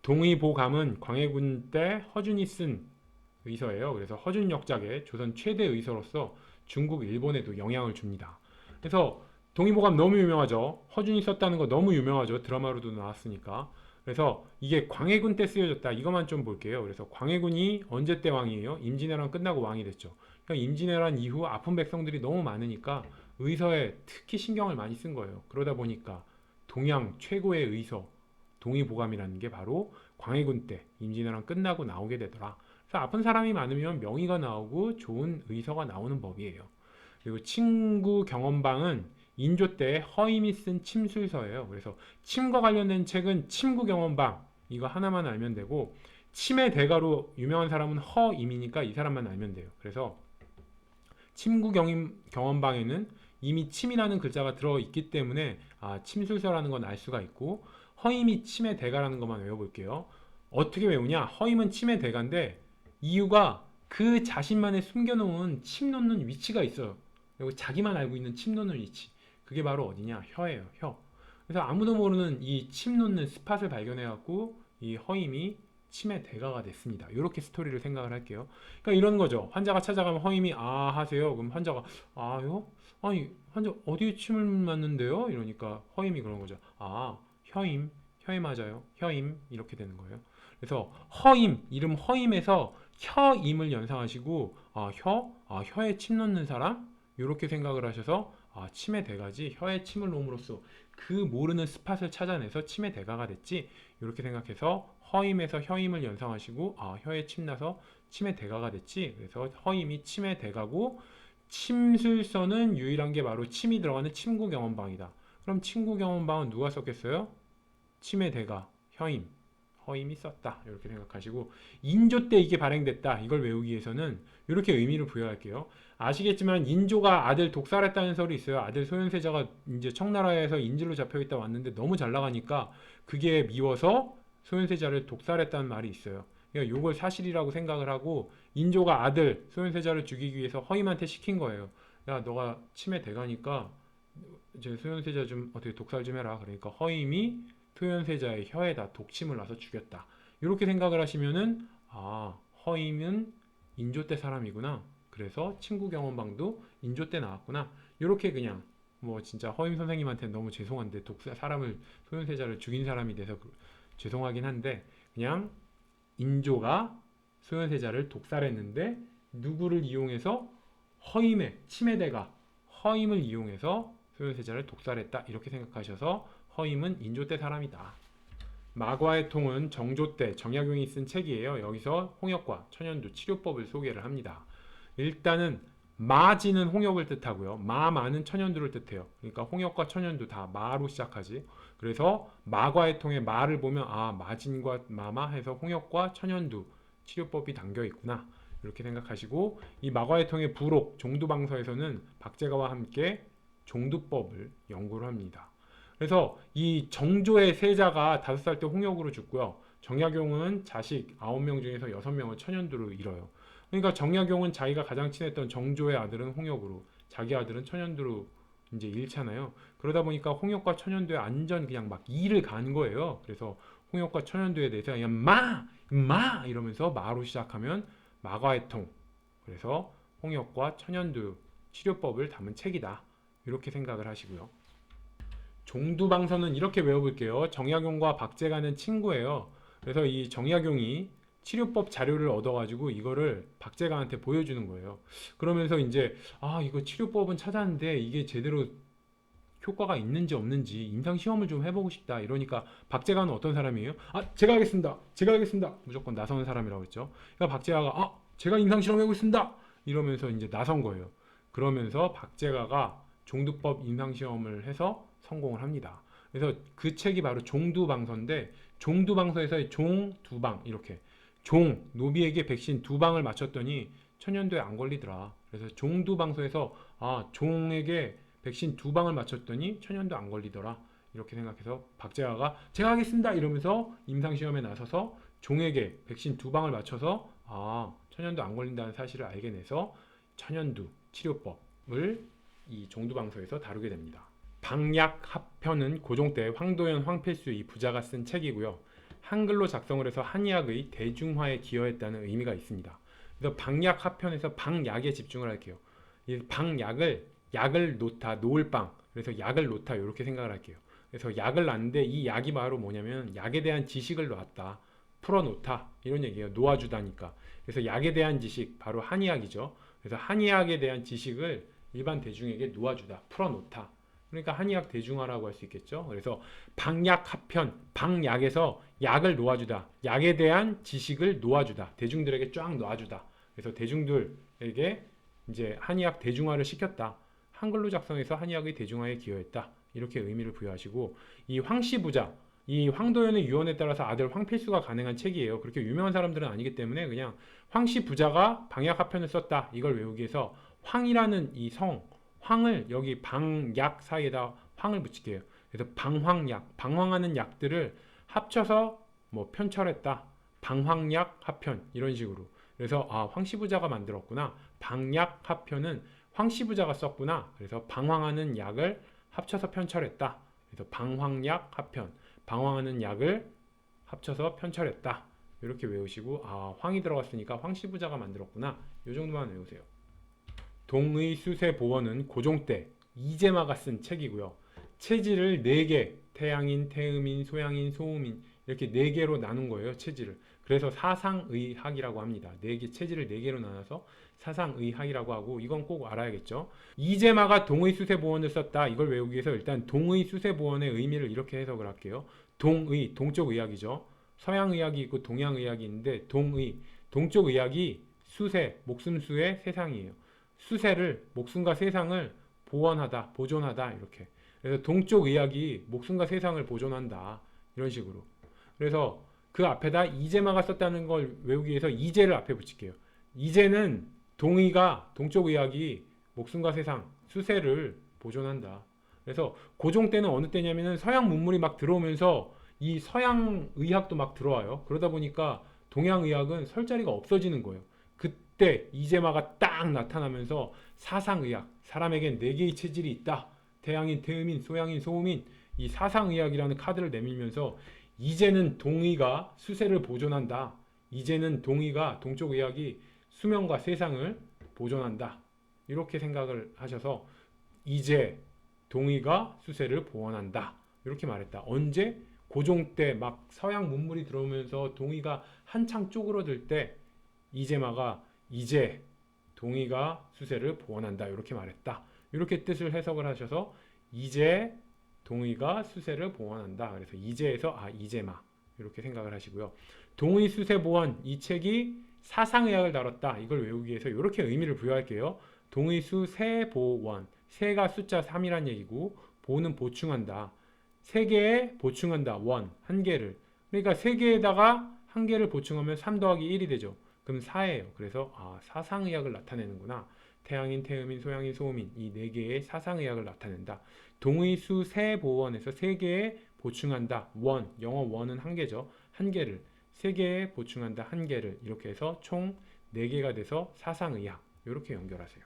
동의보감은 광해군 때 허준이 쓴 의서예요. 그래서 허준 역작의 조선 최대 의서로서 중국, 일본에도 영향을 줍니다. 그래서 동의보감 너무 유명하죠. 허준이 썼다는 거 너무 유명하죠. 드라마로도 나왔으니까. 그래서 이게 광해군 때 쓰여졌다. 이것만 좀 볼게요. 그래서 광해군이 언제 때 왕이에요? 임진왜란 끝나고 왕이 됐죠. 그러니까 임진왜란 이후 아픈 백성들이 너무 많으니까 의서에 특히 신경을 많이 쓴 거예요. 그러다 보니까 동양 최고의 의서 동의보감이라는 게 바로 광해군 때 임진왜란 끝나고 나오게 되더라. 그래서 아픈 사람이 많으면 명의가 나오고 좋은 의서가 나오는 법이에요. 그리고 친구 경험방은 인조 때 허임이 쓴 침술서예요. 그래서 침과 관련된 책은 친구 경험방 이거 하나만 알면 되고 침의 대가로 유명한 사람은 허임이니까 이 사람만 알면 돼요. 그래서 침구 경험방에는 이미 침이라는 글자가 들어있기 때문에 침술서라는 건 알 수가 있고 허임이 침의 대가라는 것만 외워볼게요. 어떻게 외우냐? 허임은 침의 대가인데 이유가 그 자신만의 숨겨놓은 침 놓는 위치가 있어요. 그리고 자기만 알고 있는 침 놓는 위치. 그게 바로 어디냐? 혀예요. 혀. 그래서 아무도 모르는 이 침 놓는 스팟을 발견해갖고 이 허임이 침의 대가가 됐습니다. 이렇게 스토리를 생각을 할게요. 그러니까 이런 거죠. 환자가 찾아가면 허임이 하세요. 그럼 환자가 요? 아니 환자 어디에 침을 맞는데요? 이러니까 허임이 그런 거죠. 혀임, 혀에 맞아요. 혀임 이렇게 되는 거예요. 그래서 허임, 이름 허임에서 혀임을 연상하시고 혀에 침 넣는 사람 이렇게 생각을 하셔서 침의 대가지 혀에 침을 놓음으로써 그 모르는 스팟을 찾아내서 침의 대가가 됐지 이렇게 생각해서 허임에서 혀임을 연상하시고 혀에 침 나서 침의 대가가 됐지 그래서 허임이 침의 대가고 침술서는 유일한 게 바로 침이 들어가는 침구 경험방이다. 그럼 침구 경험방은 누가 썼겠어요? 침의 대가 혀임 허임이 썼다 이렇게 생각하시고 인조 때 이게 발행됐다 이걸 외우기 위해서는 이렇게 의미를 부여할게요. 아시겠지만 인조가 아들 독살했다는 설이 있어요. 아들 소현세자가 이제 청나라에서 인질로 잡혀있다 왔는데 너무 잘 나가니까 그게 미워서 소현세자를 독살했다는 말이 있어요. 그러니까 이걸 사실이라고 생각을 하고 인조가 아들 소현세자를 죽이기 위해서 허임한테 시킨 거예요. 야 너가 침의 대가니까 이제 소현세자 좀 어떻게 독살 좀 해라. 그러니까 허임이 소현세자의 혀에다 독침을 놔서 죽였다. 이렇게 생각을 하시면은 허임은 인조 때 사람이구나. 그래서 친구 경험방도 인조 때 나왔구나. 이렇게 그냥 뭐 진짜 허임 선생님한테 너무 죄송한데 사람을 소현세자를 죽인 사람이 돼서 죄송하긴 한데 그냥 인조가 소현세자를 독살했는데 누구를 이용해서 허임의 침해대가 허임을 이용해서 소현세자를 독살했다 이렇게 생각하셔서 허임은 인조 때 사람이다. 마과의 통은 정조 때 정약용이 쓴 책이에요. 여기서 홍역과 천연두 치료법을 소개를 합니다. 일단은 마지는 홍역을 뜻하고요. 마는 천연두를 뜻해요. 그러니까 홍역과 천연두 다 마로 시작하지. 그래서 마과의 통에 마를 보면 마진과 마마 해서 홍역과 천연두 치료법이 담겨 있구나. 이렇게 생각하시고 이 마과의 통의 부록 종두방서에서는 박제가와 함께 종두법을 연구를 합니다. 그래서 이 정조의 세자가 5살 때 홍역으로 죽고요. 정약용은 자식 9명 중에서 6명을 천연두로 잃어요. 그러니까 정약용은 자기가 가장 친했던 정조의 아들은 홍역으로, 자기 아들은 천연두로 이제 잃잖아요. 그러다 보니까 홍역과 천연두의 안전 그냥 막 이를 간 거예요. 그래서 홍역과 천연두에 대해서 그냥 마 이러면서 마로 시작하면 마과의통. 그래서 홍역과 천연두 치료법을 담은 책이다. 이렇게 생각을 하시고요. 종두방서는 이렇게 외워볼게요. 정약용과 박제가는 친구예요. 그래서 이 정약용이 치료법 자료를 얻어가지고 이거를 박제가한테 보여주는 거예요. 그러면서 이제 이거 치료법은 찾았는데 이게 제대로 효과가 있는지 없는지 임상시험을 좀 해보고 싶다. 이러니까 박제가는 어떤 사람이에요? 제가 하겠습니다. 제가 하겠습니다. 무조건 나서는 사람이라고 했죠. 그러니까 박제가가 제가 임상실험 해보고 있습니다. 이러면서 이제 나선 거예요. 그러면서 박제가가 종두법 임상시험을 해서 성공을 합니다. 그래서 그 책이 바로 종두방서인데 종두방서에서의 종두방 이렇게 노비에게 백신 2방을 맞췄더니 천연두에 안 걸리더라. 그래서 종두방서에서 종에게 백신 2방을 맞췄더니 천연두 안 걸리더라. 이렇게 생각해서 박제가가 제가 하겠습니다 이러면서 임상시험에 나서서 종에게 백신 2방을 맞춰서 천연두 안 걸린다는 사실을 알게 돼서 천연두 치료법을 이 종두방서에서 다루게 됩니다. 방약합편은 고종 때 황도현, 황필수 이 부자가 쓴 책이고요. 한글로 작성을 해서 한의학의 대중화에 기여했다는 의미가 있습니다. 그래서 방약 하편에서 방약에 집중을 할게요. 이 방약을 약을 놓다, 놓을 방. 그래서 약을 놓다 이렇게 생각을 할게요. 그래서 약을 놨는데 이 약이 바로 뭐냐면 약에 대한 지식을 놨다, 풀어놓다 이런 얘기예요. 놓아주다니까. 그래서 약에 대한 지식 바로 한의학이죠. 그래서 한의학에 대한 지식을 일반 대중에게 놓아주다, 풀어놓다. 그러니까 한의학 대중화라고 할 수 있겠죠. 그래서 방약 하편, 방약에서 약을 놓아주다, 약에 대한 지식을 놓아주다, 대중들에게 쫙 놓아주다. 그래서 대중들에게 이제 한의학 대중화를 시켰다. 한글로 작성해서 한의학의 대중화에 기여했다. 이렇게 의미를 부여하시고, 이 황씨부자, 이 황도연의 유언에 따라서 아들 황필수가 가능한 책이에요. 그렇게 유명한 사람들은 아니기 때문에 그냥 황씨부자가 방약 하편을 썼다. 이걸 외우기 위해서 황이라는 이 성, 황을 여기 방약 사이에다 황을 붙일게요. 그래서 방황약, 방황하는 약들을 합쳐서 뭐 편철했다. 방황약 하편 이런 식으로. 그래서 아, 황씨부자가 만들었구나. 방약 하편은 황씨부자가 썼구나. 그래서 방황하는 약을 합쳐서 편철했다. 그래서 방황약 하편, 방황하는 약을 합쳐서 편철했다. 이렇게 외우시고 아, 황이 들어갔으니까 황씨부자가 만들었구나. 이 정도만 외우세요. 동의수세보원은 고종 때 이재마가 쓴 책이고요. 체질을 4개, 태양인, 태음인, 소양인, 소음인 이렇게 4개로 나눈 거예요. 체질을. 그래서 사상의학이라고 합니다. 4개, 체질을 4개로 나눠서 사상의학이라고 하고 이건 꼭 알아야겠죠. 이재마가 동의수세보원을 썼다. 이걸 외우기 위해서 일단 동의수세보원의 의미를 이렇게 해석을 할게요. 동의, 동쪽 의학이죠. 서양의학이 있고 동양의학이 있는데 동쪽 의학이 수세, 목숨수의 세상이에요. 수세를, 목숨과 세상을 보원하다, 보존하다 이렇게. 그래서 동쪽 의학이 목숨과 세상을 보존한다 이런 식으로. 그래서 그 앞에다 이재마가 썼다는 걸 외우기 위해서 이재를 앞에 붙일게요. 이재는 동의가, 동쪽 의학이 목숨과 세상, 수세를 보존한다. 그래서 고종 때는 어느 때냐면은 서양 문물이 막 들어오면서 이 서양 의학도 막 들어와요. 그러다 보니까 동양 의학은 설 자리가 없어지는 거예요. 그때 이재마가 딱 나타나면서 사상의학, 사람에겐 4개의 체질이 있다. 태양인, 태음인, 소양인, 소음인 이 사상의학이라는 카드를 내밀면서 이제는 동의가 수세를 보존한다. 이제는 동의가, 동쪽 의학이 수명과 세상을 보존한다. 이렇게 생각을 하셔서 이제 동의가 수세를 보원한다. 이렇게 말했다. 언제? 고종 때 막 서양 문물이 들어오면서 동의가 한창 쪼그러들 때 이재마가 이제 동의가 수세를 보원한다 이렇게 말했다. 이렇게 뜻을 해석을 하셔서 이제 동의가 수세를 보원한다. 그래서 이제에서 아 이재마 이렇게 생각을 하시고요. 동의 수세 보원 이 책이 사상의학을 다뤘다. 이걸 외우기 위해서 이렇게 의미를 부여할게요. 동의 수세 보원 세가 숫자 3이란 얘기고 보는 보충한다. 3개에 보충한다. 원, 1개를. 그러니까 3개에다가 1개를 보충하면 3 더하기 1이 되죠. 그럼 4예요. 그래서 아, 사상의학을 나타내는구나. 태양인, 태음인, 소양인, 소음인 이 4개의 사상의학을 나타낸다. 동의수 세보원에서 3개에 보충한다. 원, 영어 원은 1개죠. 1개를 3개에 보충한다. 1개를 이렇게 해서 총 4개가 돼서 사상의학 이렇게 연결하세요.